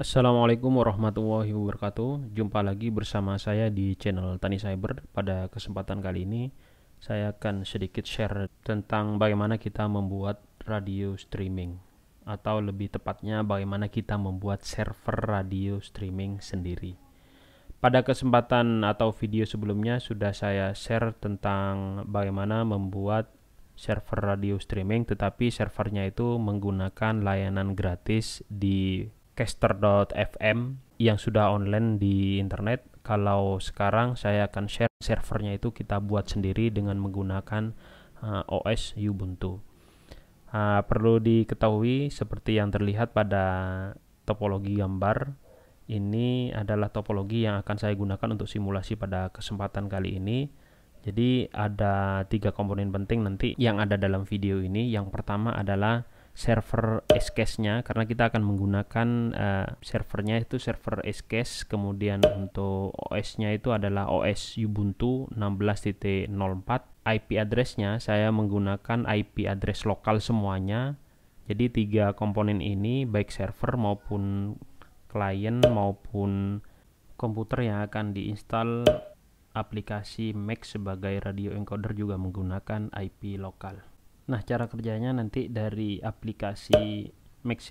Assalamualaikum warahmatullahi wabarakatuh. Jumpa lagi bersama saya di channel Tani Cyber. Pada kesempatan kali ini saya akan sedikit share tentang bagaimana kita membuat radio streaming, atau lebih tepatnya bagaimana kita membuat server radio streaming sendiri. Pada kesempatan atau video sebelumnya sudah saya share tentang bagaimana membuat server radio streaming, tetapi servernya itu menggunakan layanan gratis di caster.fm yang sudah online di internet. Kalau sekarang saya akan share servernya itu kita buat sendiri dengan menggunakan OS Ubuntu. Perlu diketahui seperti yang terlihat pada topologi gambar, ini adalah topologi yang akan saya gunakan untuk simulasi pada kesempatan kali ini. Jadi ada 3 komponen penting nanti yang ada dalam video ini. Yang pertama adalah server Escache-nya, karena kita akan menggunakan servernya itu server Escache. Kemudian untuk OS-nya itu adalah OS Ubuntu 16.04. IP address-nya saya menggunakan IP address lokal semuanya. Jadi 3 komponen ini, baik server maupun klien maupun komputer yang akan diinstal aplikasi Mac sebagai radio encoder, juga menggunakan IP lokal. Nah, cara kerjanya nanti dari aplikasi Mac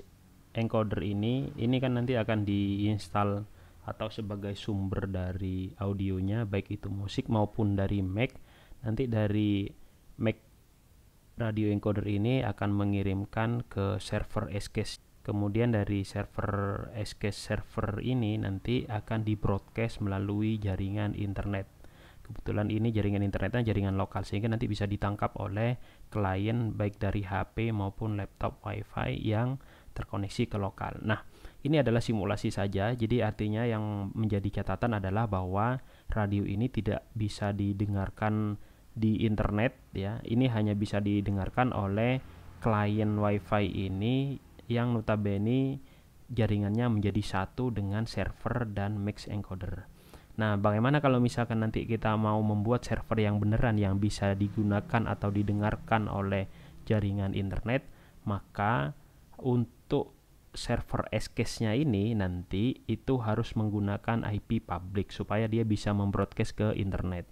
encoder ini kan nanti akan diinstal atau sebagai sumber dari audionya, baik itu musik maupun dari Mac. Nanti dari Mac radio encoder ini akan mengirimkan ke server Escache. Kemudian dari server Escache server ini nanti akan di broadcast melalui jaringan internet. Kebetulan ini jaringan internetnya jaringan lokal, sehingga nanti bisa ditangkap oleh klien baik dari HP maupun laptop WiFi yang terkoneksi ke lokal. Nah, ini adalah simulasi saja, jadi artinya yang menjadi catatan adalah bahwa radio ini tidak bisa didengarkan di internet ya. Ini hanya bisa didengarkan oleh klien WiFi ini yang notabene jaringannya menjadi satu dengan server dan Mac encoder. Nah, bagaimana kalau misalkan nanti kita mau membuat server yang beneran yang bisa digunakan atau didengarkan oleh jaringan internet? Maka untuk server Escache-nya ini nanti itu harus menggunakan IP public supaya dia bisa membroadcast ke internet.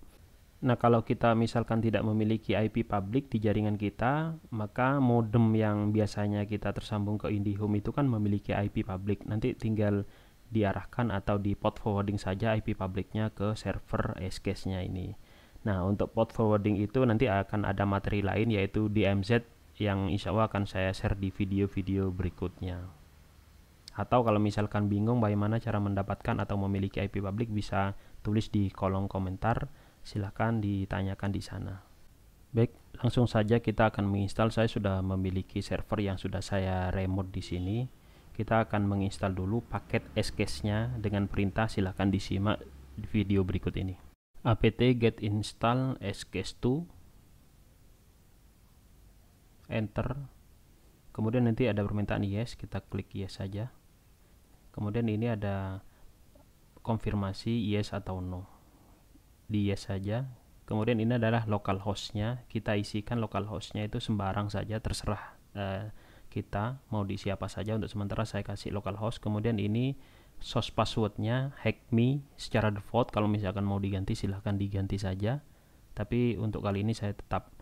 Nah, kalau kita misalkan tidak memiliki IP public di jaringan kita, maka modem yang biasanya kita tersambung ke IndiHome itu kan memiliki IP public. Nanti tinggal diarahkan atau di port forwarding saja IP publicnya ke server Escache-nya ini. Nah, untuk port forwarding itu nanti akan ada materi lain, yaitu DMZ, yang insya Allah akan saya share di video-video berikutnya. Atau kalau misalkan bingung bagaimana cara mendapatkan atau memiliki IP public, bisa tulis di kolom komentar, silahkan ditanyakan di sana. Baik, langsung saja kita akan menginstal. Saya sudah memiliki server yang sudah saya remote di sini. Kita akan menginstal dulu paket Escache-nya dengan perintah, silahkan disimak di video berikut ini. apt get install Escache 2, enter. Kemudian nanti ada permintaan yes, kita klik yes saja. Kemudian ini ada konfirmasi yes atau no, di yes saja. Kemudian ini adalah localhost-nya, kita isikan localhost-nya itu sembarang saja, terserah kita mau diisi apa saja. Untuk sementara saya kasih localhost. Kemudian ini source passwordnya hackme secara default, kalau misalkan mau diganti silahkan diganti saja, tapi untuk kali ini saya tetap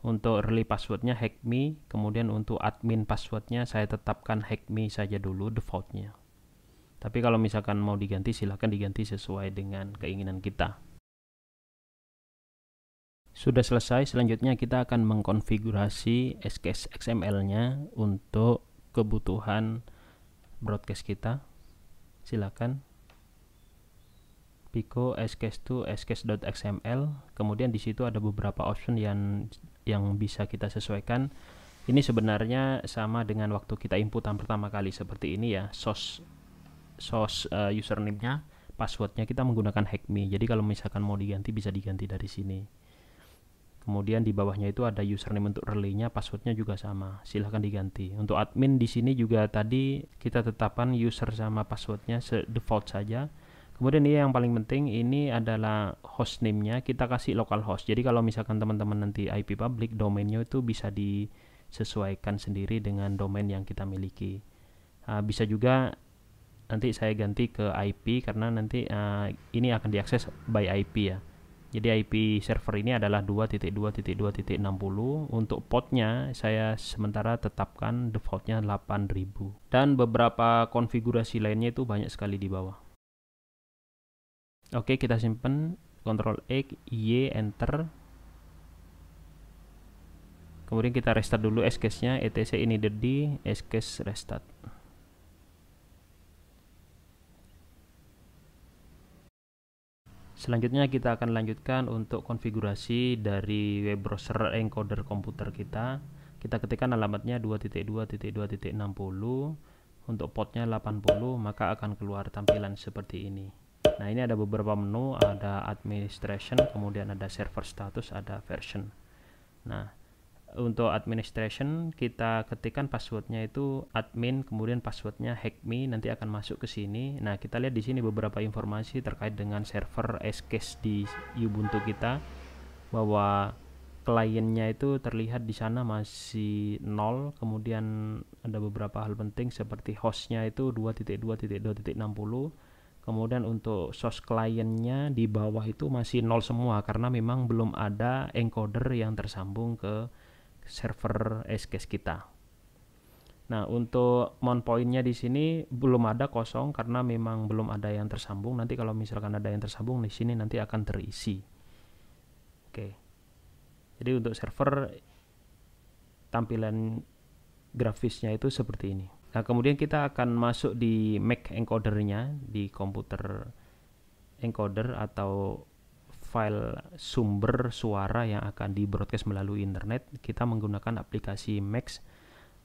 untuk relay passwordnya hackme. Kemudian untuk admin passwordnya saya tetapkan hackme saja dulu defaultnya, tapi kalau misalkan mau diganti silahkan diganti sesuai dengan keinginan kita. Sudah selesai, selanjutnya kita akan mengkonfigurasi Escache XML-nya untuk kebutuhan broadcast kita. Silakan Pico Escache to escache.xml. Kemudian di situ ada beberapa option yang bisa kita sesuaikan. Ini sebenarnya sama dengan waktu kita inputan pertama kali seperti ini ya. Source username-nya, passwordnya kita menggunakan hackme. Jadi kalau misalkan mau diganti bisa diganti dari sini. Kemudian di bawahnya itu ada username untuk relay-nya, passwordnya juga sama, silahkan diganti. Untuk admin di sini juga tadi kita tetapkan user sama passwordnya default saja. Kemudian ini yang paling penting, ini adalah hostname-nya, kita kasih localhost. Jadi kalau misalkan teman-teman nanti IP public, domainnya itu bisa disesuaikan sendiri dengan domain yang kita miliki. Bisa juga nanti saya ganti ke IP karena nanti ini akan diakses by IP ya. Jadi IP server ini adalah 2.2.2.60. Untuk portnya saya sementara tetapkan defaultnya 8000. Dan beberapa konfigurasi lainnya itu banyak sekali di bawah. Oke, kita simpan, Ctrl X, Y, Enter. Kemudian kita restart dulu escache-nya, etc ini dedi, escache restart. Selanjutnya kita akan lanjutkan untuk konfigurasi dari web browser encoder komputer kita. Kita ketikkan alamatnya 2.2.2.60, untuk portnya 80, maka akan keluar tampilan seperti ini. Nah, ini ada beberapa menu, ada administration, kemudian ada server status, ada version. Nah, untuk administration kita ketikkan passwordnya itu admin, kemudian passwordnya hackme, nanti akan masuk ke sini. Nah, kita lihat di sini beberapa informasi terkait dengan server escache di Ubuntu kita, bahwa kliennya itu terlihat di sana masih 0, kemudian ada beberapa hal penting seperti hostnya itu 2.2.2.60, kemudian untuk source kliennya di bawah itu masih 0 semua karena memang belum ada encoder yang tersambung ke server escache kita. Nah, untuk mount point-nya di sini belum ada, kosong karena memang belum ada yang tersambung. Nanti kalau misalkan ada yang tersambung di sini nanti akan terisi. Oke. Jadi untuk server tampilan grafisnya itu seperti ini. Nah, kemudian kita akan masuk di Mac encodernya, di komputer encoder atau file sumber suara yang akan di broadcast melalui internet. Kita menggunakan aplikasi Max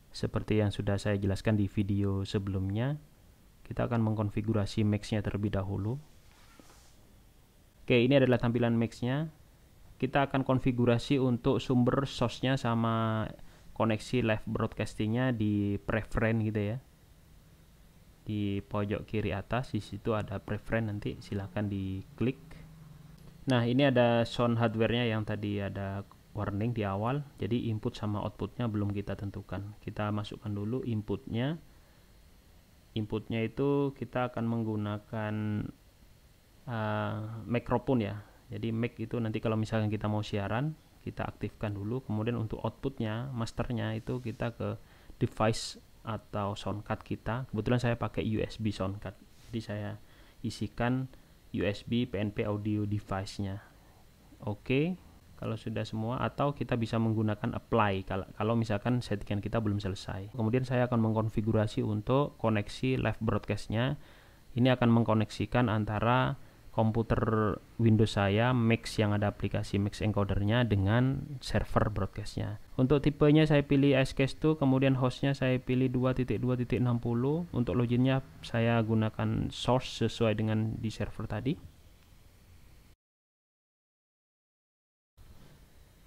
seperti yang sudah saya jelaskan di video sebelumnya. Kita akan mengkonfigurasi Max-nya terlebih dahulu. Oke, ini adalah tampilan Max-nya. Kita akan konfigurasi untuk sumber source-nya sama koneksi live broadcasting-nya di preference gitu ya. Di pojok kiri atas di situ ada preference, nanti silahkan diklik. Nah, ini ada sound hardware-nya yang tadi ada warning di awal. Jadi input sama outputnya belum kita tentukan. Kita masukkan dulu inputnya. Inputnya itu kita akan menggunakan microphone ya. Jadi mic itu nanti kalau misalkan kita mau siaran, kita aktifkan dulu. Kemudian untuk outputnya, masternya itu kita ke device atau soundcard kita. Kebetulan saya pakai USB soundcard. Jadi saya isikan USB PNP audio device-nya. Oke, kalau sudah semua, atau kita bisa menggunakan apply kalau misalkan settingan kita belum selesai. Kemudian saya akan mengkonfigurasi untuk koneksi live broadcast-nya. Ini akan mengkoneksikan antara komputer Windows saya, Max yang ada aplikasi Max encodernya dengan server broadcastnya. Untuk tipenya saya pilih SKS2, kemudian hostnya saya pilih 2.2.60. Untuk loginnya saya gunakan source sesuai dengan di server tadi.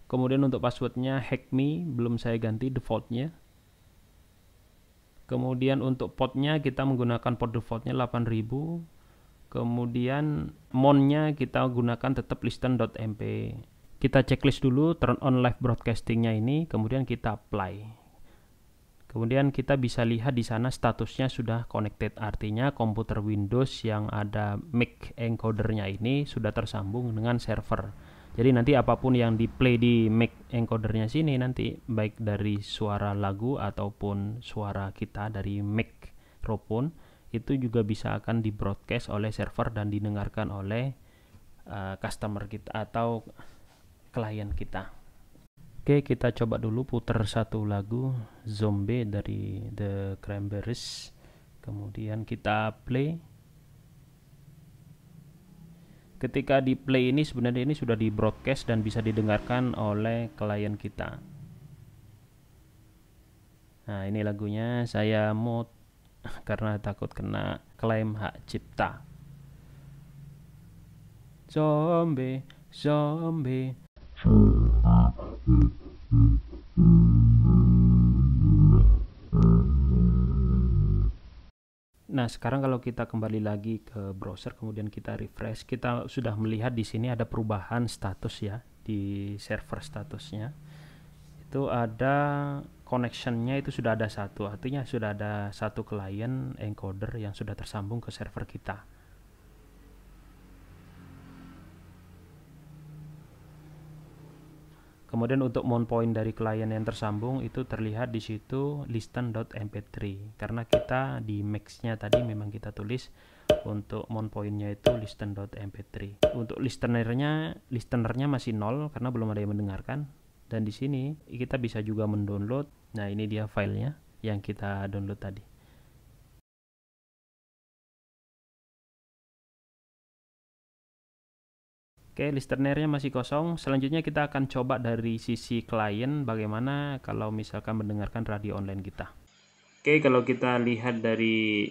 Kemudian untuk passwordnya hackme, belum saya ganti defaultnya. Kemudian untuk portnya kita menggunakan port defaultnya 8000. Kemudian mount-nya kita gunakan tetap listen.mp. Kita checklist dulu turn on live broadcasting-nya ini, kemudian kita apply. Kemudian kita bisa lihat di sana statusnya sudah connected, artinya komputer Windows yang ada Mac encodernya ini sudah tersambung dengan server. Jadi nanti apapun yang di play di Mac encodernya sini nanti, baik dari suara lagu ataupun suara kita dari microphone, itu juga bisa akan di broadcast oleh server dan didengarkan oleh customer kita atau klien kita. Oke, kita coba dulu putar satu lagu Zombie dari The Cranberries. Kemudian kita play. Ketika di play ini sebenarnya ini sudah di broadcast dan bisa didengarkan oleh klien kita. Nah, ini lagunya, saya mute karena takut kena klaim hak cipta. Zombie, zombie. Nah, sekarang kalau kita kembali lagi ke browser, kemudian kita refresh, kita sudah melihat di sini ada perubahan status ya di server statusnya. itu ada connectionnya, itu sudah ada satu, artinya sudah ada satu klien encoder yang sudah tersambung ke server kita. Kemudian untuk mount point dari klien yang tersambung itu terlihat di situ listen.mp3, karena kita di max-nya tadi memang kita tulis untuk mount point-nya itu listen.mp3. Untuk listenernya masih 0 karena belum ada yang mendengarkan. Dan di sini kita bisa juga mendownload. Nah, ini dia filenya yang kita download tadi. Oke, listenernya masih kosong. Selanjutnya kita akan coba dari sisi klien bagaimana kalau misalkan mendengarkan radio online kita. Oke, kalau kita lihat dari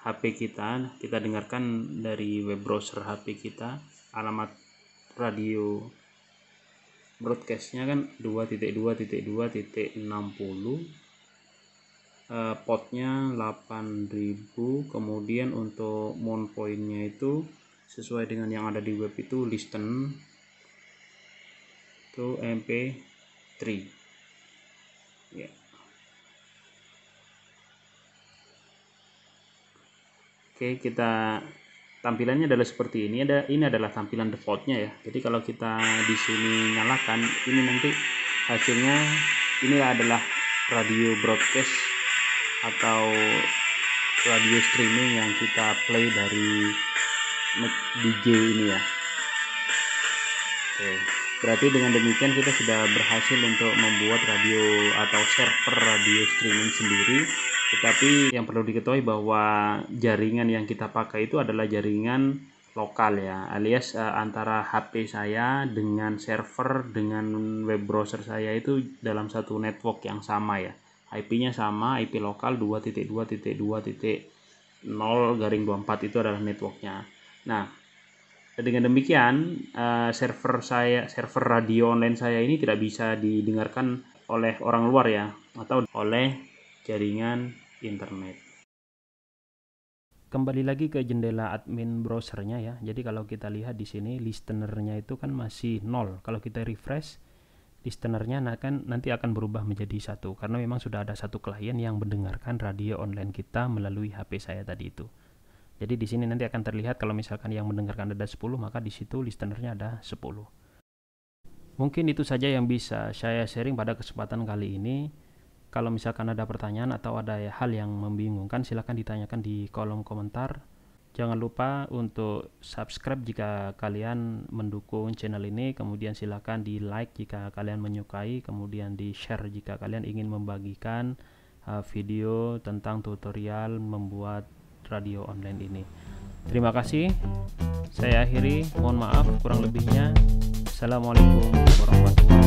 HP kita dengarkan dari web browser HP kita. Alamat radio broadcastnya kan 2.2.2.60, portnya 8000. Kemudian untuk mount point-nya itu sesuai dengan yang ada di web itu listen to mp3 ya. Oke, kita tampilannya adalah seperti ini. Ini adalah tampilan defaultnya ya. Jadi kalau kita di sini nyalakan, ini nanti hasilnya ini adalah radio broadcast atau radio streaming yang kita play dari DJ ini ya. Oke, berarti dengan demikian kita sudah berhasil untuk membuat radio atau server radio streaming sendiri. Tetapi yang perlu diketahui bahwa jaringan yang kita pakai itu adalah jaringan lokal ya, alias antara HP saya dengan server dengan web browser saya itu dalam satu network yang sama ya. IP-nya sama, IP lokal 2.2.2.0/24 itu adalah networknya. Nah, dengan demikian server radio online saya ini tidak bisa didengarkan oleh orang luar ya, atau oleh jaringan internet. Kembali lagi ke jendela admin browsernya ya. Jadi kalau kita lihat di sini listenernya itu kan masih 0. Kalau kita refresh, listenernya nanti akan berubah menjadi 1 karena memang sudah ada satu klien yang mendengarkan radio online kita melalui HP saya tadi itu. Jadi di sini nanti akan terlihat kalau misalkan yang mendengarkan ada 10, maka di situ listenernya ada 10. Mungkin itu saja yang bisa saya sharing pada kesempatan kali ini. Kalau misalkan ada pertanyaan atau ada hal yang membingungkan, silahkan ditanyakan di kolom komentar. Jangan lupa untuk subscribe jika kalian mendukung channel ini, kemudian silahkan di like jika kalian menyukai, kemudian di share jika kalian ingin membagikan video tentang tutorial membuat radio online ini. Terima kasih. Saya akhiri, mohon maaf kurang lebihnya. Assalamualaikum warahmatullahi wabarakatuh.